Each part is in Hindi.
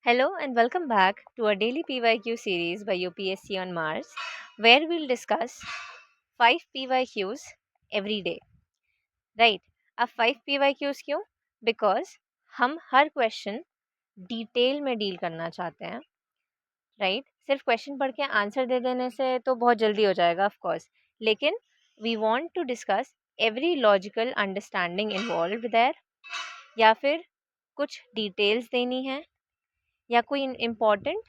Hello and welcome back to our daily PYQ series by UPSC on Mars, where we'll discuss 5 PYQs every day. Right? अब 5 PYQs क्यों? Because हम हर क्वेश्चन डिटेल में डील करना चाहते हैं. राइट? सिर्फ क्वेश्चन पढ़ के आंसर दे देने से तो बहुत जल्दी हो जाएगा ऑफ कोर्स, लेकिन we want to discuss every logical understanding involved there, या फिर कुछ डिटेल्स देनी है, या कोई इम्पॉर्टेंट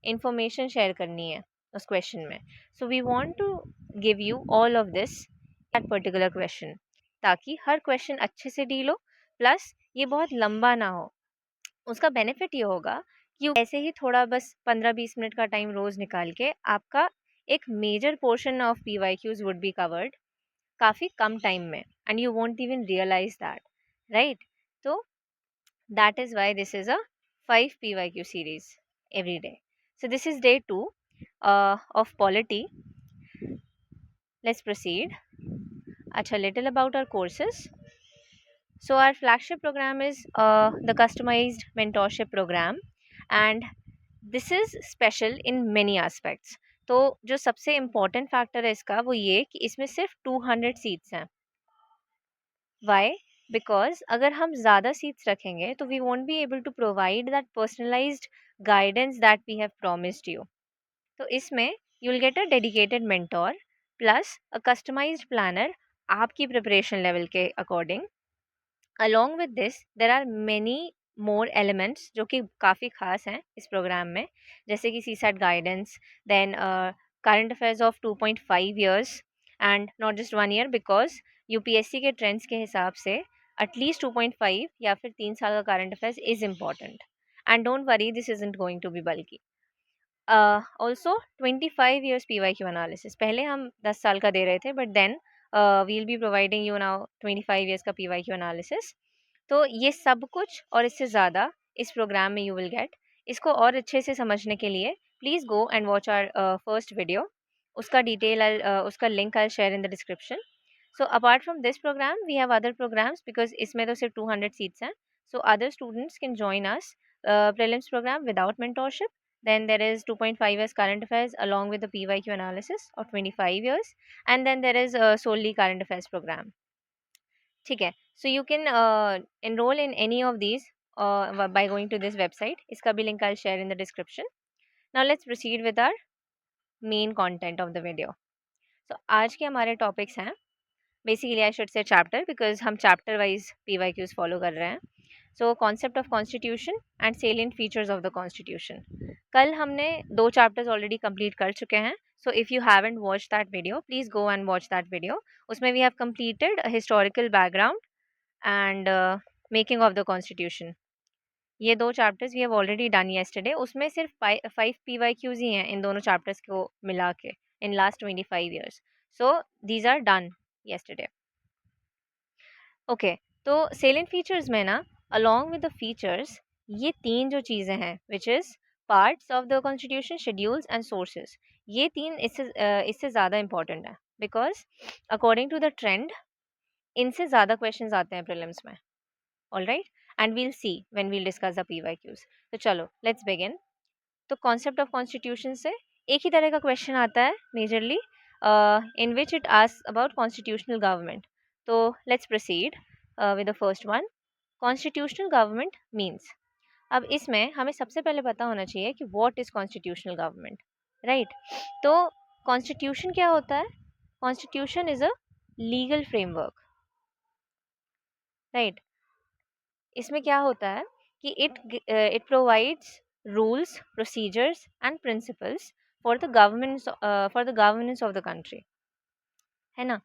इंफॉर्मेशन शेयर करनी है उस क्वेश्चन में. So we want to give you all of this that particular question, ताकि हर क्वेश्चन अच्छे से डील हो, प्लस ये बहुत लंबा ना हो. उसका बेनिफिट ये होगा कि ऐसे ही थोड़ा बस 15-20 मिनट का टाइम रोज निकाल के आपका एक major portion of P Y Qs would be covered काफ़ी कम टाइम में, and you won't even realise that. Right? तो that is why this is a 5 PYQ series every day. So this is day 2 of polity. Let's proceed. A little about our courses. So our flagship program is the customized mentorship program, and this is special in many aspects. तो जो सबसे इम्पोर्टेंट फैक्टर है इसका वो ये कि इसमें सिर्फ 200 सीट्स हैं. वाई? बिकॉज अगर हम ज़्यादा सीट्स रखेंगे तो we won't be able to provide that personalised guidance that we have promised you. तो इसमें you will get a dedicated mentor plus a customised planner आपकी प्रिपरेशन लेवल के according. Along with this there are many more elements जो कि काफ़ी खास हैं इस प्रोग्राम में, जैसे कि C set guidance, then current affairs of 2.5 years, and not just 1 year, because UPSC के ट्रेंड्स के हिसाब से एटलीस्ट 2.5 या फिर 3 साल का current affairs is important. And don't worry, this isn't going to be bulky. Also 25 years P Y Q analysis. पहले हम 10 साल का दे रहे थे, but then we will be providing you now 25 years का पी वाई क्यू एनालिसिस. तो ये सब कुछ और इससे ज़्यादा इस प्रोग्राम में यू विल गेट. इसको और अच्छे से समझने के लिए please go and watch our first video. उसका डिटेल उसका link I share in the description. So apart from this programme we have other programmes, because इसमें तो सिर्फ 200 सीट्स हैं. So other students can join us prelims program without mentorship. Then there is 2.5 years current affairs along with the PYQ analysis of 25 years. And then there is a solely current affairs program. ठीक है. So you can enroll in any of these by going to this website. इसका भी link I'll share in the description. Now let's proceed with our main content of the video. So आज के हमारे topics हैं, basically I should say chapter, because हम chapter wise P Y Qs follow कर रहे हैं. So concept of constitution and salient features of the constitution. कल हमने 2 चैप्टर्स ऑलरेडी कंप्लीट कर चुके हैं. So if you haven't watch that video, please go and watch that video. उसमें we have completed historical background and making of the constitution. ये 2 chapters we have already done yesterday. उसमें सिर्फ 5 पी वाई क्यूज ही हैं इन दोनों चैप्टर्स को मिला के in last 25 years. So these are done yesterday. Okay. तो सेलिएंट फीचर्स में ना, अलॉन्ग विद द फीचर्स, ये 3 जो चीज़ें हैं which is parts of the constitution, schedules and sources, ये 3 इससे ज़्यादा इंपॉर्टेंट है, because according to the trend इनसे ज़्यादा क्वेश्चन आते हैं प्रीलिम्स में. All right, and we'll see when we'll discuss the P Y Qs. तो चलो लेट्स बिगिन. तो कॉन्सेप्ट ऑफ कॉन्स्टिट्यूशन से एक ही तरह का क्वेश्चन आता है majorly, in which it asks about constitutional government. तो let's proceed with the first one. Constitutional government means. अब इसमें हमें सबसे पहले पता होना चाहिए कि what is constitutional government. Right? तो कॉन्स्टिट्यूशन क्या होता है? Constitution is a legal framework. Right? इसमें क्या होता है कि it provides rules, procedures and principles for the governance of the country. है ना?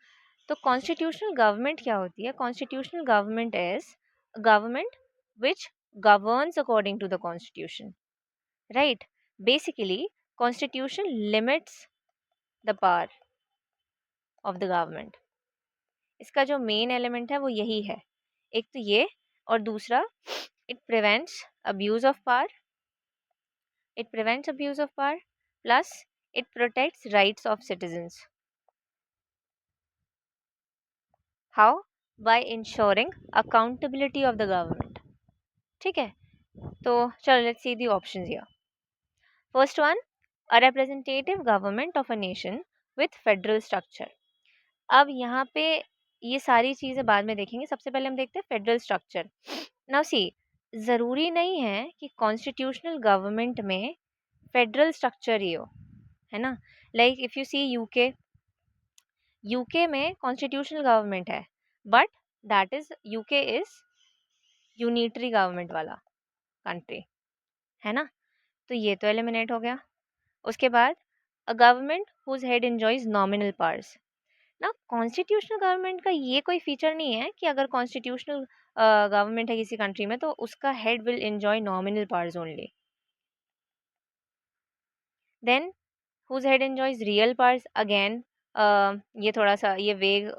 तो कॉन्स्टिट्यूशनल गवर्नमेंट क्या होती है? Constitutional government is government which governs according to the constitution. Right? Basically constitution limits the power of the government. इसका जो मेन एलिमेंट है वो यही है. एक तो ये, और दूसरा it prevents abuse of power. It prevents abuse of power, plus it protects rights of citizens. How? By ensuring accountability of the government. ठीक है? तो चलो let's see the options here. First one, a representative government of a nation with federal structure. अब यहाँ पे ये सारी चीज़ें बाद में देखेंगे, सबसे पहले हम देखते हैं फेडरल स्ट्रक्चर। नाउ सी, ज़रूरी नहीं है कि कॉन्स्टिट्यूशनल गवर्नमेंट में फेडरल स्ट्रक्चर ही हो, है ना। Like if you see UK, UK में कॉन्स्टिट्यूशनल गवर्नमेंट है, but that is UK is unitary government वाला कंट्री, है ना। तो ये तो एलिमिनेट हो गया। उसके बाद, a government whose head enjoys nominal powers. ना कॉन्स्टिट्यूशनल गवर्नमेंट का ये कोई फीचर नहीं है कि अगर कॉन्स्टिट्यूशनल गवर्नमेंट है किसी कंट्री में तो उसका head will enjoy nominal powers only. Then whose head enjoys real powers, again ये थोड़ा सा ये वेग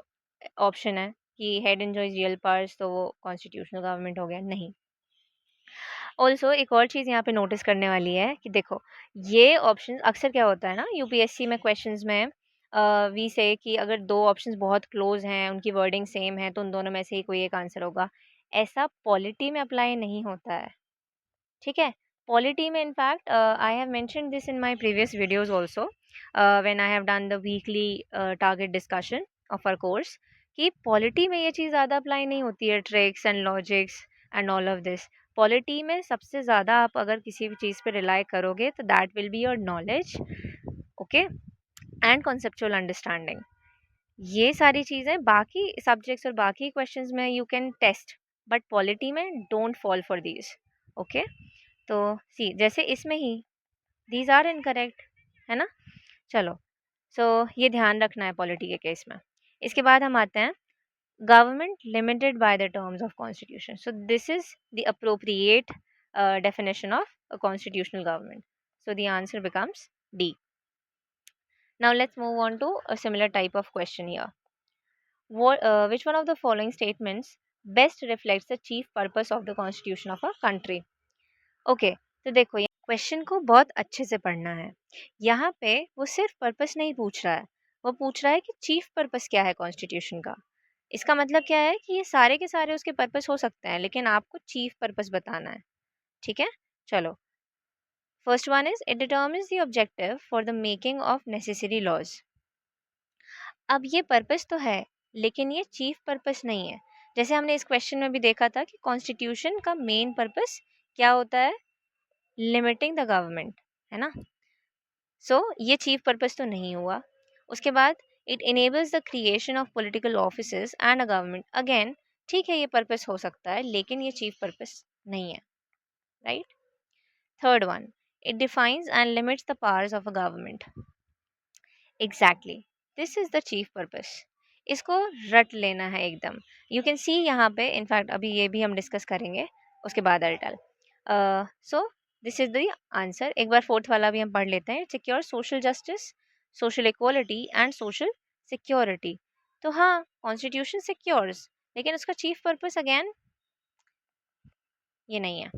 ऑप्शन है कि हेड एंजॉयज रियल पावर्स तो वो कॉन्स्टिट्यूशनल गवर्नमेंट हो गया, नहीं। ऑल्सो एक और चीज़ यहाँ पे नोटिस करने वाली है कि देखो, ये ऑप्शन अक्सर क्या होता है ना यूपीएससी में क्वेश्चंस में, वी से कि अगर दो ऑप्शंस बहुत क्लोज हैं, उनकी वर्डिंग सेम है, तो उन दोनों में से ही कोई एक आंसर होगा। ऐसा पॉलिटी में अप्लाई नहीं होता है, ठीक है। पॉलिटी में in fact I have mentioned this in my previous videos also when I have done the weekly target discussion of our course, कि पॉलिटी में ये चीज़ ज़्यादा अप्लाई नहीं होती है, tricks and logics and all of this. Polity में सबसे ज़्यादा आप अगर किसी भी चीज़ पे रिलाई करोगे तो that will be your knowledge, okay, and conceptual understanding. ये सारी चीज़ें बाकी सब्जेक्ट्स और बाकी क्वेश्चंस में you can test, but polity में don't fall for these, okay. तो सी जैसे इसमें ही दीज आर इनकरेक्ट, है ना। चलो, ये ध्यान रखना है पॉलिटी के केस में। इसके बाद हम आते हैं government limited by the terms of constitution. So this is the appropriate definition of a constitutional government. So the answer becomes D. Now let's move on to a similar type of question here. Which one of the following statements best reflects the chief purpose of the constitution of a country? Okay, तो देखो यहाँ क्वेश्चन को बहुत अच्छे से पढ़ना है। यहाँ पे वो सिर्फ पर्पस नहीं पूछ रहा है, वो पूछ रहा है कि चीफ पर्पस क्या है कॉन्स्टिट्यूशन का। इसका मतलब क्या है कि ये सारे के सारे उसके पर्पस हो सकते हैं, लेकिन आपको चीफ पर्पस बताना है, ठीक है। चलो, first one is it determines the objective for the making of necessary laws. अब ये पर्पस तो है, लेकिन ये चीफ पर्पस नहीं है। जैसे हमने इस क्वेश्चन में भी देखा था कि कॉन्स्टिट्यूशन का मेन पर्पस क्या होता है, लिमिटिंग द गवर्नमेंट, है ना। ये चीफ पर्पस तो नहीं हुआ। उसके बाद, it enables the creation of political offices and a government, again ठीक है, ये पर्पस हो सकता है, लेकिन ये चीफ पर्पस नहीं है, right. Third one, it defines and limits the powers of a government. Exactly, this is the chief purpose. इसको रट लेना है एकदम। यू कैन सी यहाँ पे, इनफैक्ट अभी ये भी हम डिस्कस करेंगे, उसके बाद I tell. So this is the answer. एक बार फोर्थ वाला भी हम पढ़ लेते हैं। Secure social justice, social equality and social security. तो हाँ, कॉन्स्टिट्यूशन सिक्योर्स, लेकिन उसका चीफ पर्पस अगेन ये नहीं है।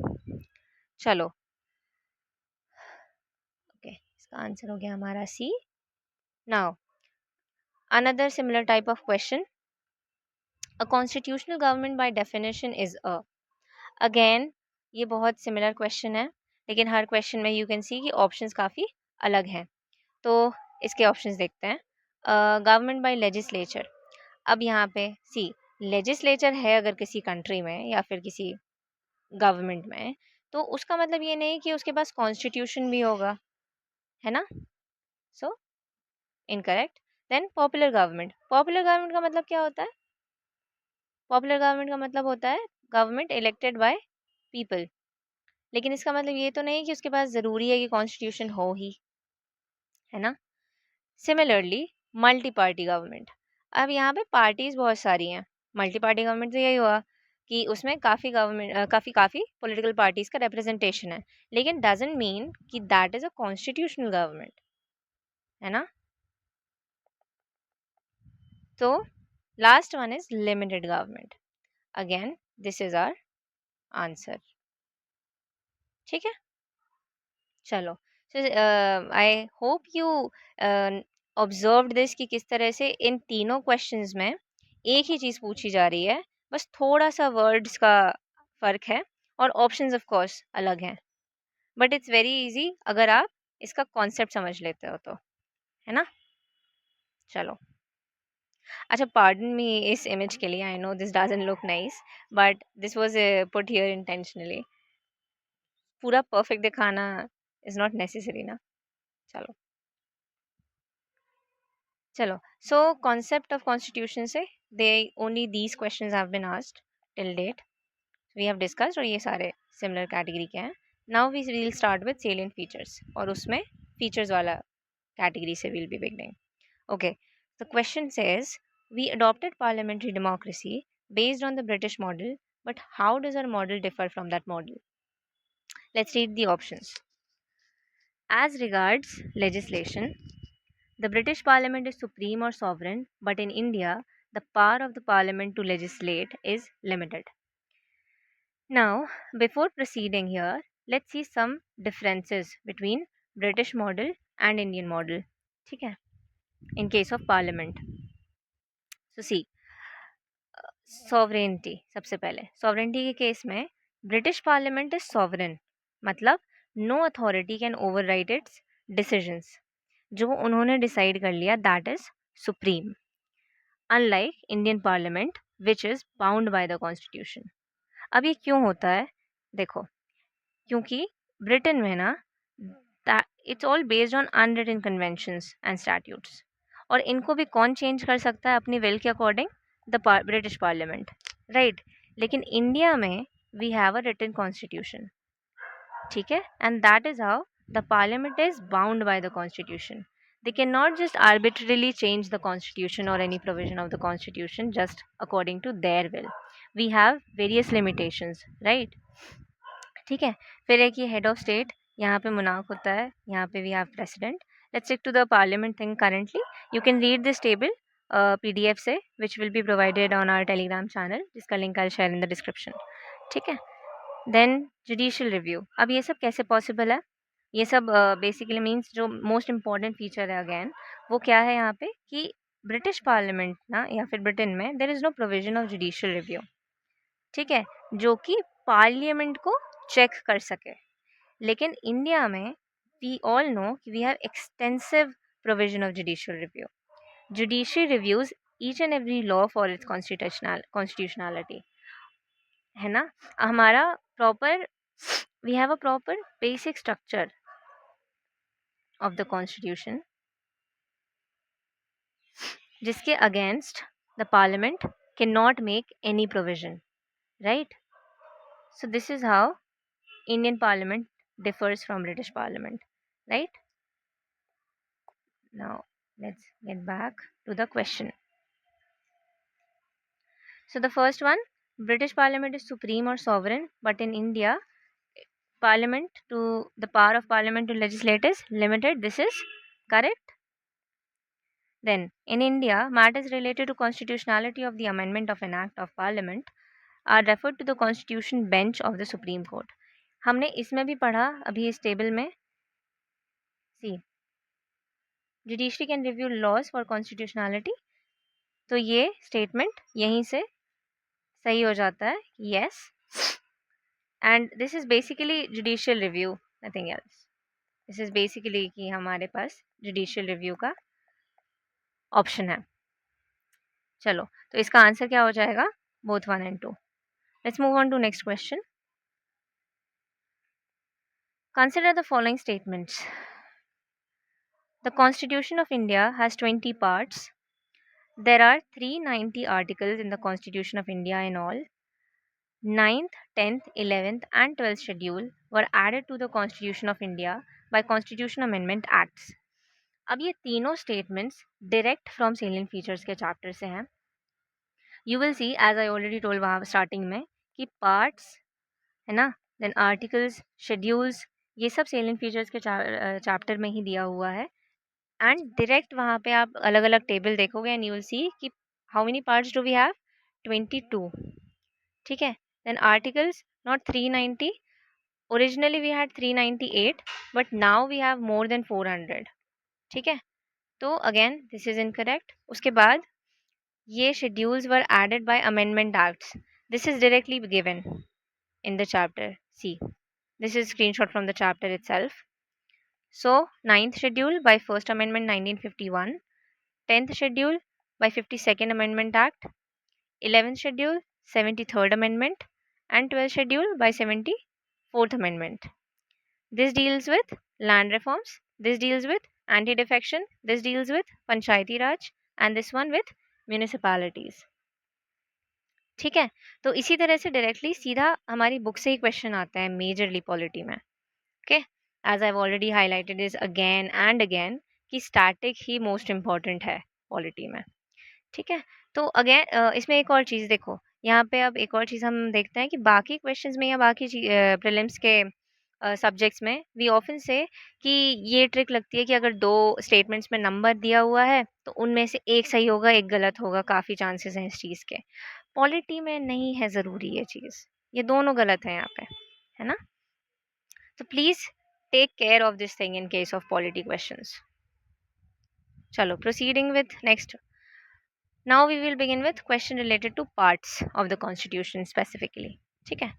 चलो, ओके, इसका आंसर हो गया हमारा C. Now another similar type of question, a constitutional government by definition is a. Again ये बहुत सिमिलर क्वेश्चन है, लेकिन हर क्वेश्चन में यू कैन सी कि ऑप्शंस काफ़ी अलग हैं। तो इसके ऑप्शंस देखते हैं। Government by legislature. अब यहाँ पे सी, लेजिस्लेचर है अगर किसी कंट्री में या फिर किसी गवर्नमेंट में, तो उसका मतलब ये नहीं कि उसके पास कॉन्स्टिट्यूशन भी होगा, है ना। So incorrect. Then popular government. Popular government का मतलब क्या होता है? पॉपुलर गवर्नमेंट का मतलब होता है गवर्नमेंट इलेक्टेड बाय पीपल, लेकिन इसका मतलब ये तो नहीं कि उसके पास ज़रूरी है कि कॉन्स्टिट्यूशन हो ही, है ना। Similarly, multi party government. अब यहाँ पे पार्टीज बहुत सारी हैं। मल्टी पार्टी गवर्नमेंट तो यही हुआ कि उसमें काफ़ी गवर्नमेंट काफ़ी पॉलिटिकल पार्टीज का रिप्रेजेंटेशन है, लेकिन डजंट मीन कि that is a constitutional government, है ना। तो last one is limited government. Again this is our answer, ठीक है। चलो, I hope you observed this कि किस तरह से इन तीनों क्वेश्चंस में एक ही चीज़ पूछी जा रही है, बस थोड़ा सा वर्ड्स का फ़र्क है और ऑप्शंस ऑफ कोर्स अलग हैं, बट इट्स वेरी इजी अगर आप इसका कॉन्सेप्ट समझ लेते हो तो, है ना? चलो, अच्छा, पार्डन मी इस इमेज के लिए, I know this doesn't look nice, but this was put here intentionally. पूरा परफेक्ट दिखाना इज नॉट नेसेसरी ना। चलो चलो, सो कॉन्सेप्ट ऑफ कॉन्स्टिट्यूशन से they only these questions have been asked till date, we have discussed, और ये सारे सिमिलर कैटेगरी के हैं। Now we will start with salient features, और उसमें फीचर्स वाला कैटेगरी से will be beginning. Okay, the question says, we adopted parliamentary democracy based on the British model, but how does our model differ from that model? Let's read the options. As regards legislation, the British Parliament is supreme or sovereign, but in India, the power of the Parliament to legislate is limited. Now, before proceeding here, let's see some differences between British model and Indian model. ठीक है? In case of Parliament. So see, sovereignty, सबसे पहले सॉवरेनिटी के केस में ब्रिटिश पार्लियामेंट इज सॉवरेन, मतलब no authority can override its decisions. जो उन्होंने डिसाइड कर लिया that is supreme, unlike Indian parliament which is bound by the constitution. अब ये क्यों होता है? देखो, क्योंकि ब्रिटेन में ना it's all based on unwritten conventions and statutes, और इनको भी कौन चेंज कर सकता है अपनी विल के according? The British parliament, right? लेकिन इंडिया में we have a written constitution, ठीक है, and that is how the parliament is bound by the constitution. They cannot just arbitrarily change the constitution or any provision of the constitution just according to their will. We have various limitations, right? ठीक है, फिर एक ये हेड ऑफ स्टेट, यहाँ पे मुनाक होता है, यहाँ पे we have president. Let's stick to the parliament thing currently. You can read this table PDF से, which will be provided on our Telegram channel, जिसका link I share in the description. ठीक है, देन जुडिशियल रिव्यू. अब ये सब कैसे पॉसिबल है? ये सब बेसिकली मीन्स जो मोस्ट इम्पॉर्टेंट फीचर है अगेन, वो क्या है यहाँ पे कि ब्रिटिश पार्लियामेंट ना, या फिर ब्रिटेन में there is no provision of judicial review, ठीक है, जो कि पार्लियामेंट को चेक कर सके. लेकिन इंडिया में वी ऑल नो कि we have extensive provision of judicial review. Judicial reviews each and every law for its constitutionality, है ना? हमारा proper, we have a proper basic structure of the constitution, जिसके against the parliament cannot make any provision, right? So this is how Indian Parliament differs from British Parliament, right? Now let's get back to the question. So the first one, British Parliament is supreme or sovereign, but in India, Parliament to the power of Parliament to legislate is limited. This is correct. Then in India, matters related to constitutionality of the amendment of an act of Parliament are referred to the Constitution Bench of the Supreme Court. हमने इसमें भी पढ़ा अभी इस टेबल में, see judiciary can review laws for constitutionality. तो ये स्टेटमेंट यहीं से सही हो जाता है, yes. And this is basically judicial review, nothing else. This is basically कि हमारे पास जुडिशियल रिव्यू का ऑप्शन है. चलो, तो इसका आंसर क्या हो जाएगा? Both 1 and 2. Let's move on to next question. Consider the following statements. The Constitution of India has 20 parts. There are 390 articles in the Constitution of India in all. 9th, 10th, 11th and 12th schedule were added to the Constitution of India by Constitution Amendment Acts. अब ये तीनों statements direct from salient features के chapter से हैं. You will see, as I already told वहाँ starting में, कि parts है ना, then articles, schedules, ये सब salient features के chapter में ही दिया हुआ है. एंड डायरेक्ट वहाँ पे आप अलग अलग टेबल देखोगे एंड यू विल सी कि how many parts do we have? 22. ठीक है, then articles not 390, originally we had 398 but now we have more than 400. ठीक है, तो अगेन दिस इज इनकरेक्ट. उसके बाद ये schedules were added by amendment acts, this is directly given, in the chapter. See, this is screenshot from the chapter itself. So, ninth schedule by First Amendment 1951, 10th schedule by 52nd Amendment Act, 11th schedule 73rd Amendment, and 12th schedule by 74th Amendment. This deals with land reforms, this deals with anti defection, this deals with Panchayati Raj, and this one with municipalities. ठीक है, तो इसी तरह से डायरेक्टली सीधा हमारी बुक से ही क्वेश्चन आता है मेजरली पॉलिटी में. Okay, as I already highlighted is again and again कि स्टैटिक ही मोस्ट इम्पॉर्टेंट है पॉलिटी में. ठीक है, तो अगेन इसमें एक और चीज़ देखो, यहाँ पे अब एक और चीज़ हम देखते हैं कि बाकी क्वेश्चंस में या बाकी प्रीलिम्स के सब्जेक्ट्स में वी ऑफन से कि ये ट्रिक लगती है कि अगर दो स्टेटमेंट्स में नंबर दिया हुआ है तो उनमें से एक सही होगा एक गलत होगा, काफ़ी चांसेस हैं इस चीज़ के. पॉलिटी में नहीं है ज़रूरी ये चीज़, ये दोनों गलत है यहाँ पे, है ना. तो please take care of this thing in case of polity questions. चलो, proceeding with next. Now we will begin with question related to parts of the constitution specifically. ठीक है.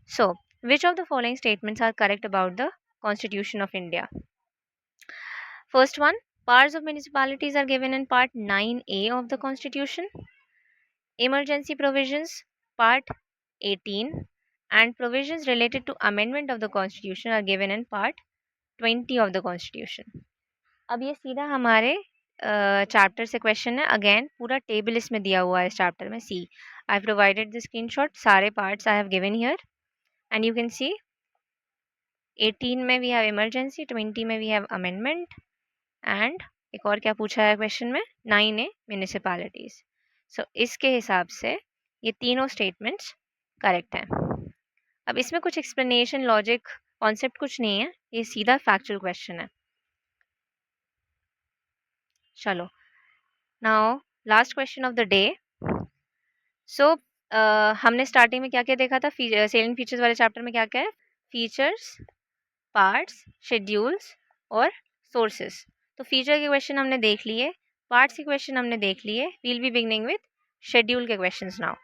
So, which of the following statements are correct about the Constitution of India? First one, powers of municipalities are given in part 9A of the Constitution. Emergency provisions, part 18, and provisions related to amendment of the Constitution are given in part 20 of the Constitution. अब ये सीधा हमारे चैप्टर से क्वेश्चन है. अगेन पूरा टेबल इसमें दिया हुआ है इस चैप्टर में. See, I have provided the screenshot, सारे parts I have given here and you can see 18 में वी हैव इमरजेंसी, 20 में वी हैव अमेंडमेंट, एंड एक और क्या पूछा है क्वेश्चन में, 9A म्यूनिसिपैलिटीज. सो इसके हिसाब से ये तीनों स्टेटमेंट्स करेक्ट हैं. अब इसमें कुछ एक्सप्लेनेशन, लॉजिक, कॉन्सेप्ट कुछ नहीं है, ये सीधा फैक्चुअल क्वेश्चन है. चलो, now last question of the day. So हमने स्टार्टिंग में क्या क्या देखा था, सेलिंग फीचर्स वाले चैप्टर में क्या क्या है, फीचर्स, पार्ट्स, शेड्यूल्स और सोर्सेस. तो फीचर के क्वेश्चन हमने देख लिए, पार्ट्स के क्वेश्चन हमने देख लिए. We'll be beginning with schedule के questions now.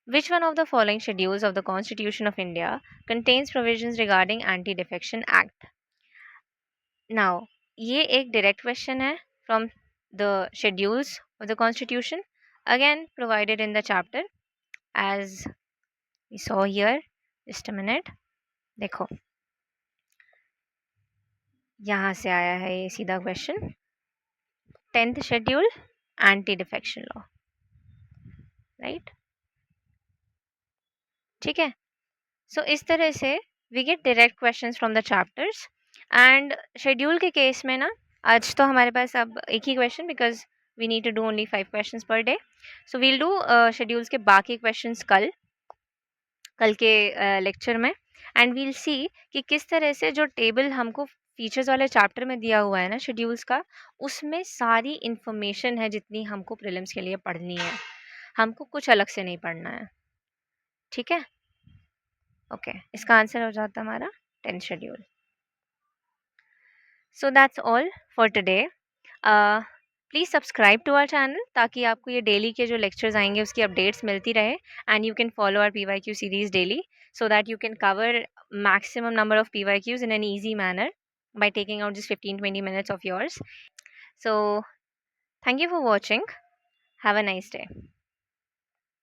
Which one of the following schedules of the Constitution of India contains provisions regarding Anti-Defection Act? Now, ये एक direct question है from the schedules of the Constitution, again provided in the chapter as we saw here. Just a minute, देखो यहाँ से आया है ये सीधा question. 10th schedule, anti defection law, right. ठीक है, सो इस तरह से we get direct questions from the chapters. And schedule के केस में ना, आज तो हमारे पास अब एक ही question, because we need to do only 5 questions per day. So we'll do schedules के बाकी क्वेश्चंस कल के लेक्चर में. एंड वील सी कि किस तरह से जो टेबल हमको फीचर्स वाले चैप्टर में दिया हुआ है ना शेड्यूल्स का, उसमें सारी इंफॉर्मेशन है जितनी हमको प्रीलिम्स के लिए पढ़नी है. हमको कुछ अलग से नहीं पढ़ना है. ठीक है, ओके, इसका आंसर हो जाता है हमारा 10th schedule. So that's all for today. Please subscribe to our channel ताकि आपको ये डेली के जो लेक्चर्स आएंगे उसकी अपडेट्स मिलती रहे. And you can follow our PYQ series daily so that you can cover maximum number of PYQs in an easy manner by taking out just 15-20 minutes of yours. So thank you for watching. Have a nice day.